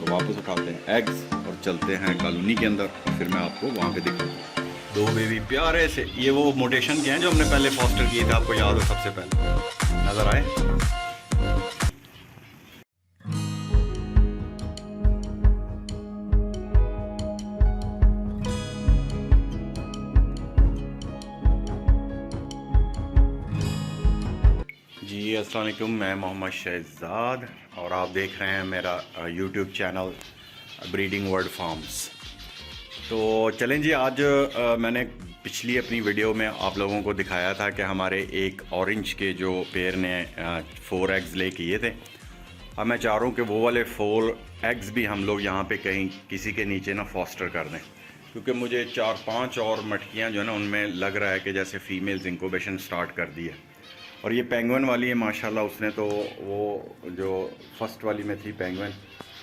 वापस उठाते हैं एग्स और चलते हैं कॉलोनी के अंदर, फिर मैं आपको वहाँ पे दिखाऊंगा। दो बेबी प्यारे से, ये वो मोटेशन के हैं जो हमने पहले फॉस्टर किए थे, आपको याद हो सबसे पहले, नज़र आए। जी अस्सलाम वालेकुम, मैं मोहम्मद शहजाद और आप देख रहे हैं मेरा YouTube channel breeding world farms. तो चलें जी, आज मैंने पिछली अपनी वीडियो में आप लोगों को दिखाया था कि हमारे एक ऑरेंज के जो पेयर ने 4 एग्स ले किए थे। अब मैं चाह रहा हूँ कि वो वाले 4 एग्स भी हम लोग यहाँ पे कहीं किसी के नीचे ना फॉस्टर कर दें, क्योंकि मुझे 4-5 और मटकियाँ जो है ना उनमें लग रहा है कि जैसे फीमेल्स इंक्यूबेशन स्टार्ट कर दी है। और ये पेंगुइन वाली है माशाल्लाह, उसने तो वो जो फर्स्ट वाली में थी पेंगुइन,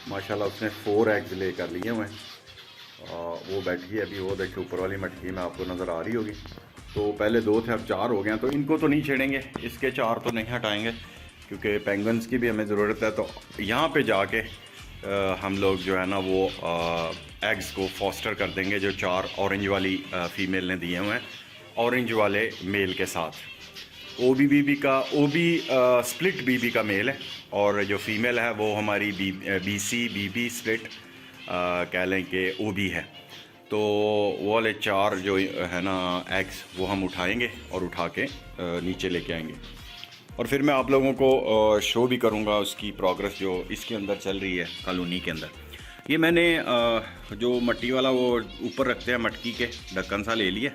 माशाल्लाह उसने 4 एग्स ले कर लिए हुए हैं। वो बैठी है अभी, वो देखिए ऊपर वाली मटकी में आपको नज़र आ रही होगी। तो पहले 2 थे, अब 4 हो गए हैं। तो इनको तो नहीं छेड़ेंगे, इसके 4 तो नहीं हटाएंगे क्योंकि पेंगुइन्स की भी हमें ज़रूरत है। तो यहाँ पे जाके हम लोग जो है ना वो एग्स को फॉस्टर कर देंगे, जो 4 ऑरेंज वाली फ़ीमेल ने दिए हुए हैं ऑरेंज वाले मेल के साथ। ओबी बीबी का स्प्लिट बीबी का मेल है, और जो फीमेल है वो हमारी बीसी बीबी स्प्लिट कह लें कि ओबी है। तो वो वाले 4 जो है ना एग्स वो हम उठाएंगे और उठा के नीचे लेके आएंगे, और फिर मैं आप लोगों को शो भी करूँगा उसकी प्रोग्रेस जो इसके अंदर चल रही है कॉलोनी के अंदर। ये मैंने जो मट्टी वाला वो ऊपर रखते हैं मटकी के ढक्कन सा ले लिया,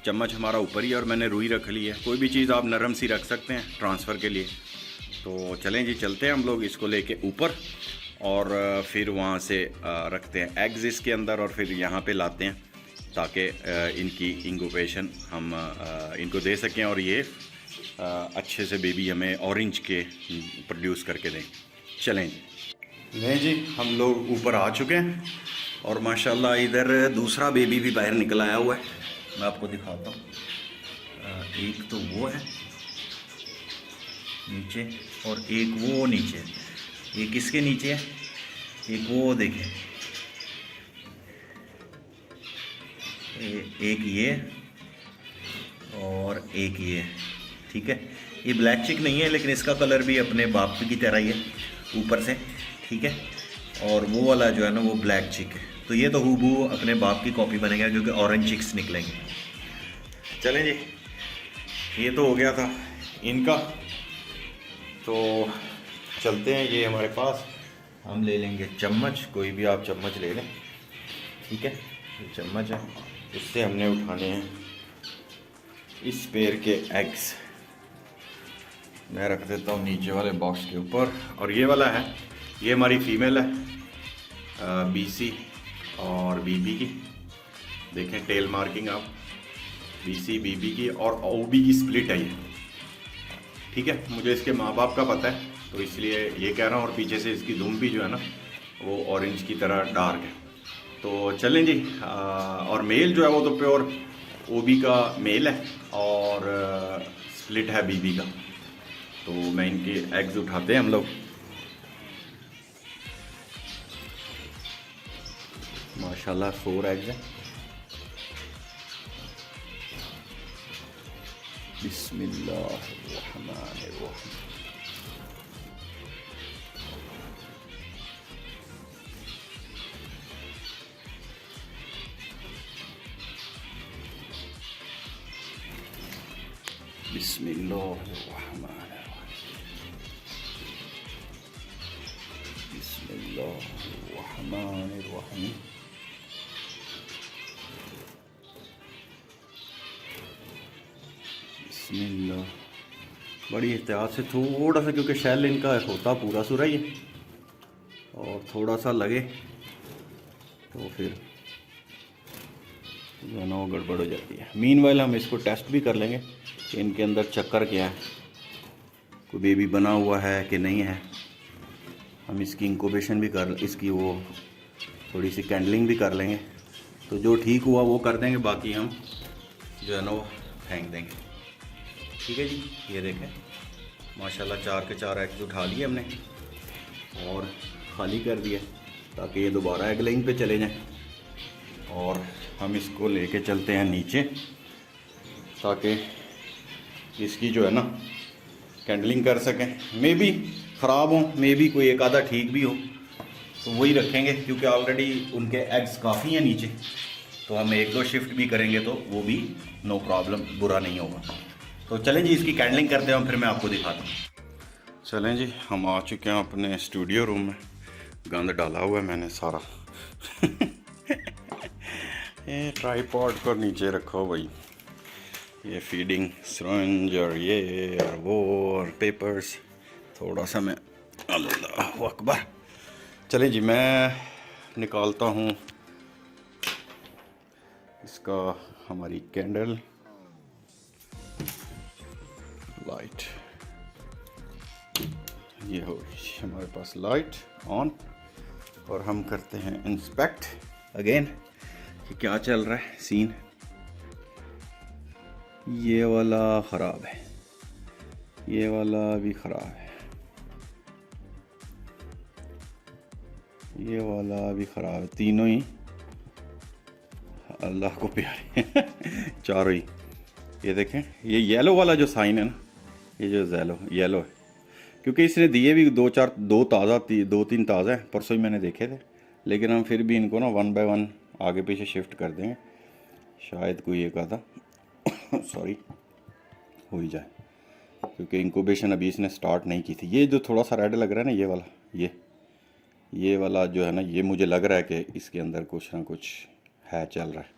चम्मच हमारा ऊपर ही है, और मैंने रुई रख ली है। कोई भी चीज़ आप नरम सी रख सकते हैं ट्रांसफ़र के लिए। तो चलें जी, चलते हैं हम लोग इसको लेके ऊपर, और फिर वहाँ से रखते हैं एग्स इसके अंदर, और फिर यहाँ पे लाते हैं ताकि इनकी इंक्यूबेशन हम इनको दे सकें, और ये अच्छे से बेबी हमें ऑरेंज के प्रोड्यूस करके दें। चलें नहीं जी, हम लोग ऊपर आ चुके हैं, और माशाल्लाह इधर दूसरा बेबी भी बाहर निकल आया हुआ है। मैं आपको दिखाता हूँ। एक तो वो है नीचे, और एक वो नीचे। एक किसके नीचे है, एक वो देखें, एक ये और एक ये। ठीक है, ये ब्लैक चिक नहीं है, लेकिन इसका कलर भी अपने बाप की तरह ही है ऊपर से। ठीक है, और वो वाला जो है ना वो ब्लैक चिक है। तो ये तो हूबहू अपने बाप की कॉपी बनेगा, क्योंकि ऑरेंज चिक्स निकलेंगे। चलें जी, ये तो हो गया था इनका। तो चलते हैं, ये हमारे पास हम ले लेंगे चम्मच, कोई भी आप चम्मच ले लें। ठीक है, ये चम्मच है, इससे हमने उठाने हैं इस पेड़ के एग्स। मैं रख देता हूँ नीचे वाले बॉक्स के ऊपर, और ये वाला है, ये हमारी फीमेल है बीसी और बीबी की। देखें टेल मार्किंग आप, बीसी बीबी की और ओबी की स्प्लिट है ये। ठीक है, मुझे इसके माँ बाप का पता है तो इसलिए ये कह रहा हूँ, और पीछे से इसकी दुम भी जो है ना वो ऑरेंज की तरह डार्क है। तो चलें जी, और मेल जो है वो तो प्योर ओबी का मेल है, और स्प्लिट है बीबी का। तो मैं इनके एग्स उठाते हैं हम लोग। माशाल्लाह 4 एग्स हैं। बिस्मिल्लाहिर्रहमानिर्रहीम। बिस्मिल्लाहिर्रहमानिर्रहीम। बिस्मिल्लाह। बड़ी एहतियात से थोड़ा सा, क्योंकि शैल इनका होता पूरा सूरा ही है, और थोड़ा सा लगे तो फिर जो है ना वो गड़बड़ हो जाती है। मीनवाइल हम इसको टेस्ट भी कर लेंगे कि इनके अंदर चक्कर क्या है, कोई बेबी बना हुआ है कि नहीं है। हम इसकी इंक्यूबेशन भी कर, इसकी वो थोड़ी सी कैंडलिंग भी कर लेंगे। तो जो ठीक हुआ वो कर देंगे, बाकी हम जो है ना वो फेंक देंगे। ठीक है जी, ये देखें माशाल्लाह 4 के 4 एग्स उठा लिए हमने और ख़ाली कर दिया। ताकि ये दोबारा एग लेइंग पे चले जाएं। और हम इसको लेके चलते हैं नीचे ताकि इसकी जो है ना कैंडलिंग कर सकें। मे बी ख़राब हो, मे बी कोई एक आधा ठीक भी हो, तो वही रखेंगे क्योंकि ऑलरेडी उनके एग्स काफ़ी हैं नीचे। तो हम एक दो शिफ्ट भी करेंगे तो वो भी नो प्रॉब्लम, बुरा नहीं होगा। तो चलें जी इसकी कैंडलिंग करते हैं, फिर मैं आपको दिखाता हूँ। चलें जी, हम आ चुके हैं अपने स्टूडियो रूम में। गंद डाला हुआ है मैंने सारा। ये ट्राईपॉड को नीचे रखो भाई, ये फीडिंग सिरिंज और ये और वो और पेपर्स, थोड़ा सा मैं, अल्लाह अकबर। चलें जी, मैं निकालता हूँ इसका, हमारी कैंडल लाइट। ये हो गई हमारे पास लाइट ऑन, और हम करते हैं इंस्पेक्ट अगेन कि क्या चल रहा है सीन। ये वाला ख़राब है, ये वाला भी ख़राब है, ये वाला भी ख़राब है, तीनों ही अल्लाह को प्यारे। चारों ही। ये देखें, ये येलो वाला जो साइन है ना, ये जो येलो है, क्योंकि इसने दिए भी दो तीन ताज़ा है, परसों ही मैंने देखे थे, लेकिन हम फिर भी इनको ना 1 बाय 1 आगे पीछे शिफ्ट कर देंगे, शायद कोई एक आधा सॉरी हो ही जाए, क्योंकि इंक्यूबेशन अभी इसने स्टार्ट नहीं की थी। ये जो थोड़ा सा रेड लग रहा है ना, ये वाला, ये वाला जो है ना, ये मुझे लग रहा है कि इसके अंदर कुछ ना कुछ है, चल रहा है।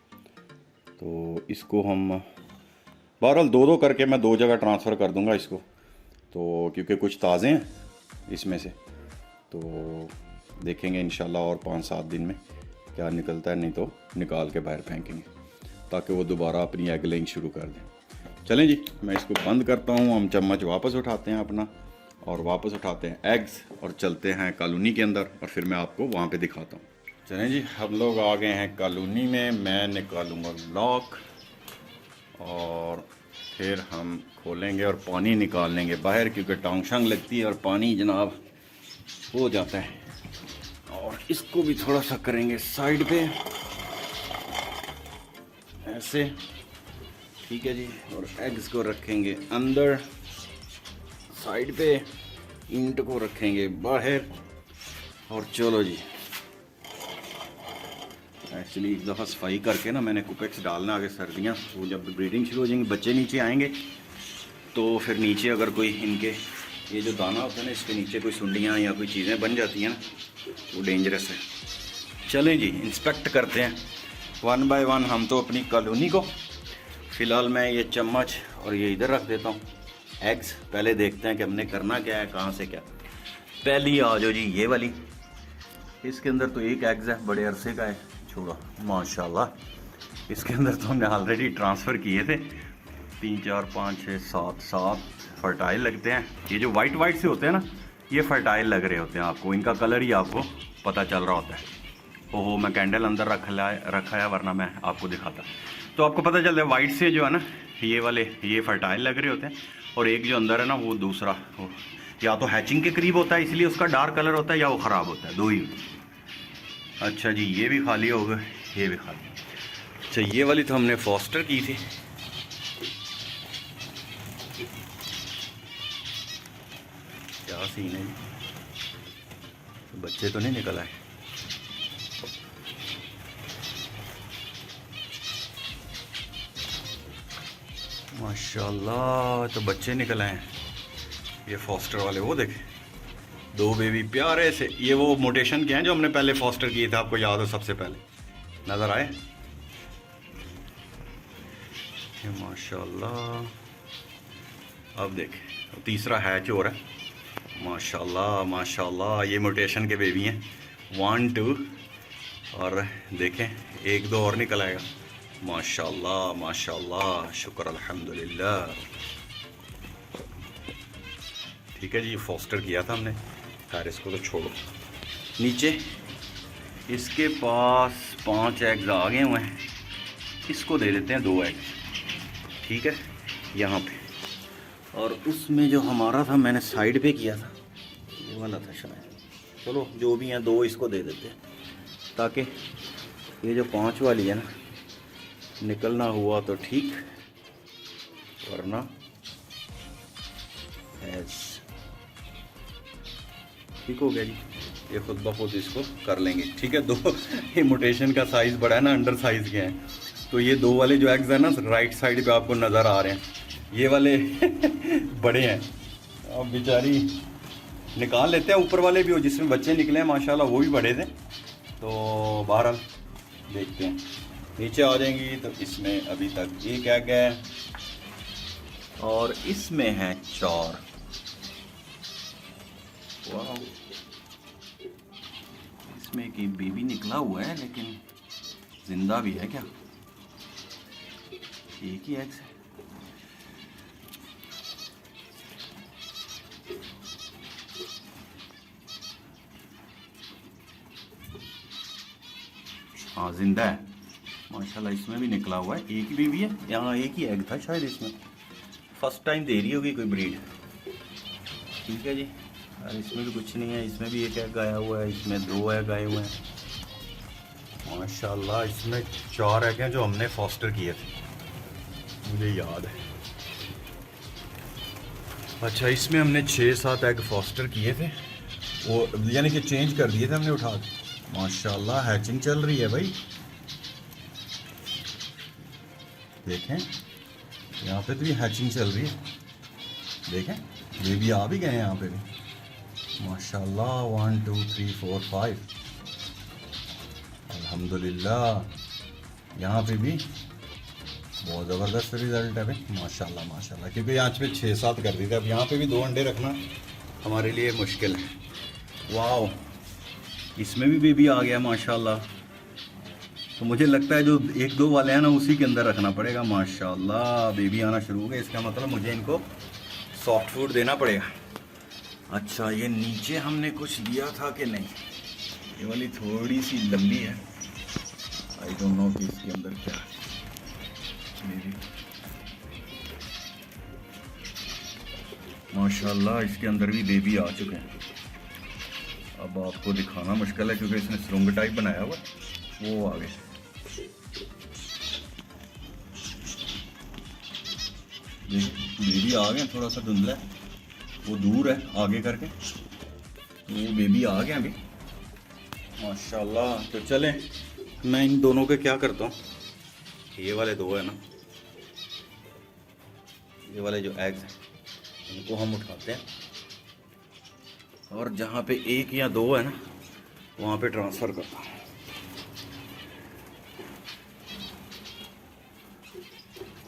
तो इसको हम बहरहाल दो करके मैं 2 जगह ट्रांसफ़र कर दूंगा इसको, तो क्योंकि कुछ ताज़े हैं इसमें से, तो देखेंगे इंशाल्लाह और 5-7 दिन में क्या निकलता है, नहीं तो निकाल के बाहर फेंकेंगे ताकि वो दोबारा अपनी एग लेइंग शुरू कर दें। चलें जी, मैं इसको बंद करता हूँ, हम चम्मच वापस उठाते हैं अपना, और वापस उठाते हैं एग्स और चलते हैं कॉलोनी के अंदर, और फिर मैं आपको वहाँ पे दिखाता हूँ। चलें जी, हम लोग आ गए हैं कॉलोनी में। मैं निकालूंगा लॉक और फिर हम खोलेंगे और पानी निकाल लेंगे बाहर, क्योंकि टांग शांग लगती है और पानी जनाब हो जाता है। और इसको भी थोड़ा सा करेंगे साइड पे ऐसे, ठीक है जी, और एग्स को रखेंगे अंदर साइड पे, ईंट को रखेंगे बाहर, और चलो जी। एक्चुअली एक दफ़ा सफाई करके ना मैंने कुपेक्स डालना, आगे सर्दियाँ, वो जब ब्रीडिंग शुरू हो जाएंगी, बच्चे नीचे आएंगे, तो फिर नीचे अगर कोई इनके ये जो दाना होता है ना, इसके नीचे कोई सुंडियाँ या कोई चीज़ें बन जाती हैं ना, वो डेंजरस है। चलें जी, इंस्पेक्ट करते हैं 1 बाय 1 हम तो अपनी कॉलोनी को। फ़िलहाल मैं ये चम्मच और ये इधर रख देता हूँ। एग्स पहले देखते हैं कि हमने करना क्या है, कहाँ से क्या। पहली आ जाओ जी, ये वाली, इसके अंदर तो एक एग्स है, बड़े अरसे का है, छोड़ा माशाल्लाह। इसके अंदर तो हमने ऑलरेडी ट्रांसफ़र किए थे, 3 4 5 6 7 फर्टाइल लगते हैं। ये जो वाइट से होते हैं ना, ये फर्टाइल लग रहे होते हैं आपको, इनका कलर ही आपको पता चल रहा होता है। ओहो, मैं कैंडल अंदर रखा है, वरना मैं आपको दिखाता। तो आपको पता चलता है वाइट से जो है ना, ये वाले ये फर्टाइल लग रहे होते हैं, और एक जो अंदर है ना, वो दूसरा, वो या तो हैचिंग के करीब होता है इसलिए उसका डार्क कलर होता है, या वो ख़राब होता है, दो ही। अच्छा जी, ये भी खाली हो गए, ये भी खाली। अच्छा, ये वाली तो हमने फॉस्टर की थी। क्या सीन है जी, बच्चे तो नहीं निकल आए। माशाल्लाह, तो बच्चे निकल आए हैं ये फॉस्टर वाले। वो देखे 2 बेबी प्यारे से, ये वो मोटेशन के हैं जो हमने पहले फॉस्टर किए थे, आपको याद हो, सबसे पहले नज़र आए ये माशाल्लाह। अब देखें तीसरा हैच हो रहा है, माशाल्लाह माशाल्लाह। ये मोटेशन के बेबी हैं, 1 2, और देखें 1 2 और निकल आएगा, माशाल्लाह माशाल्लाह, शुक्र अल्हम्दुलिल्लाह। ठीक है जी, फॉस्टर किया था हमने, खैर इसको तो छोड़ो। नीचे इसके पास 5 एग्स आ गए हुए हैं, इसको दे देते हैं 2 एग, ठीक है, यहाँ पे। और उसमें जो हमारा था, मैंने साइड पे किया था, ये वाला था शायद, चलो जो भी हैं 2 इसको दे देते हैं, ताकि ये जो 5 वाली है ना, निकलना हुआ तो ठीक, वरना ठीक हो गया जी। ये खुद ब खुद इसको कर लेंगे, ठीक है। 2 इमिटेशन का साइज़ बड़ा है ना, अंडर साइज़ के हैं, तो ये 2 वाले जो एग्स हैं ना राइट साइड पे आपको नज़र आ रहे हैं, ये वाले बड़े हैं। अब बेचारी निकाल लेते हैं, ऊपर वाले भी हो जिसमें बच्चे निकले हैं माशाल्लाह, वो भी बड़े थे। तो बहरहाल देखते हैं, नीचे आ जाएंगी तो इसमें अभी तक एक एग है और इसमें है 4। वाह, इसमें एक बेबी निकला हुआ है, लेकिन जिंदा भी है क्या? एक ही एग्स है। हाँ जिंदा है माशाल्लाह, इसमें भी निकला हुआ है, एक ही बेबी है। यहाँ एक ही एग था शायद, इसमें फर्स्ट टाइम दे रही होगी कोई ब्रीड। ठीक है जी, और इसमें भी कुछ नहीं है, इसमें भी एक एग आया हुआ है, इसमें 2 एग आए हुए हैं माशाल्लाह। इसमें 4 एग हैं जो हमने फॉस्टर किए थे, मुझे याद है। अच्छा, इसमें हमने 6-7 एग फॉस्टर किए थे, वो यानी कि चेंज कर दिए थे हमने उठा के। माशाल्लाह हैचिंग चल रही है भाई, देखें यहाँ पे तो भी हैचिंग चल रही है, देखें बेबी आ भी गए हैं यहाँ पे भी माशाल्लाह। 1 2 3 4 5 अल्हम्दुलिल्लाह। यहाँ पे भी बहुत ज़बरदस्त रिजल्ट है भाई माशाल्लाह माशाल्लाह, क्योंकि यहाँ पे 6-7 कर दी थी। अब यहाँ पे भी 2 अंडे रखना हमारे लिए मुश्किल है। वाह, इसमें भी बेबी आ गया माशाल्लाह। तो मुझे लगता है जो 1-2 वाले हैं ना उसी के अंदर रखना पड़ेगा माशाल्लाह। बेबी आना शुरू हो गया, इसका मतलब मुझे इनको सॉफ्ट फूड देना पड़ेगा। अच्छा, ये नीचे हमने कुछ दिया था कि नहीं? ये वाली थोड़ी सी लंबी है, आई डोंट नो कि इसके अंदर क्या है। माशाल्लाह इसके अंदर भी बेबी आ चुके हैं। अब आपको दिखाना मुश्किल है क्योंकि इसने सुरंग टाइप बनाया हुआ, वो आ गए। बेबी आ गए, थोड़ा सा धुंधला है, वो दूर है आगे करके, वो बेबी आ गए अभी माशाल्लाह। तो चलें, मैं इन दोनों के क्या करता हूँ, ये वाले 2 है ना, ये वाले जो एग्स हैं इनको हम उठाते हैं और जहाँ पे 1 या 2 है ना वहाँ पे ट्रांसफ़र करता हूँ।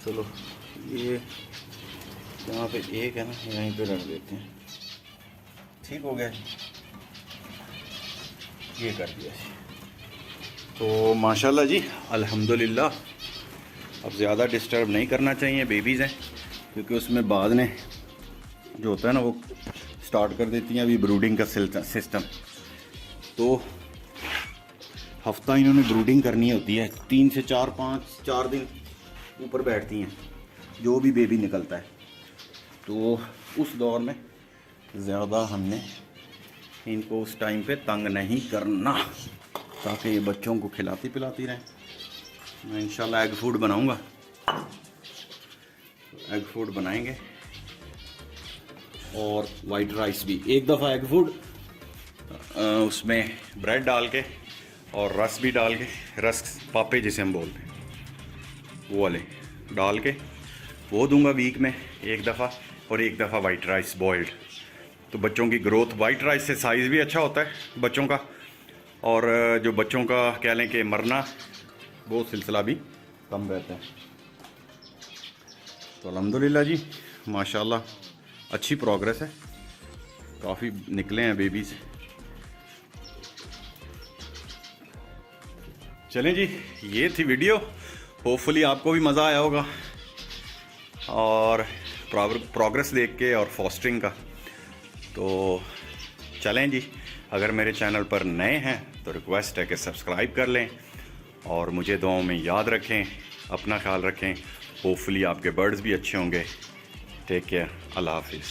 चलो, ये जहाँ पे 1 है ना यहीं पे रख देते हैं, ठीक हो गया, ये कर दिया जी। तो माशाल्लाह जी अल्हम्दुलिल्लाह। अब ज़्यादा डिस्टर्ब नहीं करना चाहिए, बेबीज़ हैं, क्योंकि उसमें बाद में जो होता है ना वो स्टार्ट कर देती हैं अभी ब्रूडिंग का सिस्टम। तो हफ्ता इन्होंने ब्रूडिंग करनी होती है, 3 से 4 दिन ऊपर बैठती हैं जो भी बेबी निकलता है। तो उस दौर में ज़्यादा हमने इनको उस टाइम पे तंग नहीं करना, ताकि ये बच्चों को खिलाती पिलाती रहें। मैं इंशाल्लाह एग फूड बनाऊंगा, एग फूड बनाएंगे और वाइट राइस भी। एक दफ़ा एग फूड उसमें ब्रेड डाल के और रस भी डाल के, रस पापे जिसे हम बोलते हैं वो वाले डाल के वो दूंगा वीक में एक दफ़ा, और एक दफ़ा वाइट राइस बॉइल्ड। तो बच्चों की ग्रोथ, वाइट राइस से साइज़ भी अच्छा होता है बच्चों का, और जो बच्चों का कह लें कि मरना वो सिलसिला भी कम रहता है। तो अल्हम्दुलिल्लाह जी माशाल्लाह अच्छी प्रोग्रेस है, काफ़ी निकले हैं बेबीज़। चलें जी, ये थी वीडियो, होपफुली आपको भी मज़ा आया होगा और प्रोग्रेस देख के और फॉस्टरिंग का। तो चलें जी, अगर मेरे चैनल पर नए हैं तो रिक्वेस्ट है कि सब्सक्राइब कर लें और मुझे दुआओं में याद रखें, अपना ख्याल रखें। होपफुली आपके बर्ड्स भी अच्छे होंगे। टेक केयर, अल्लाह हाफिज़।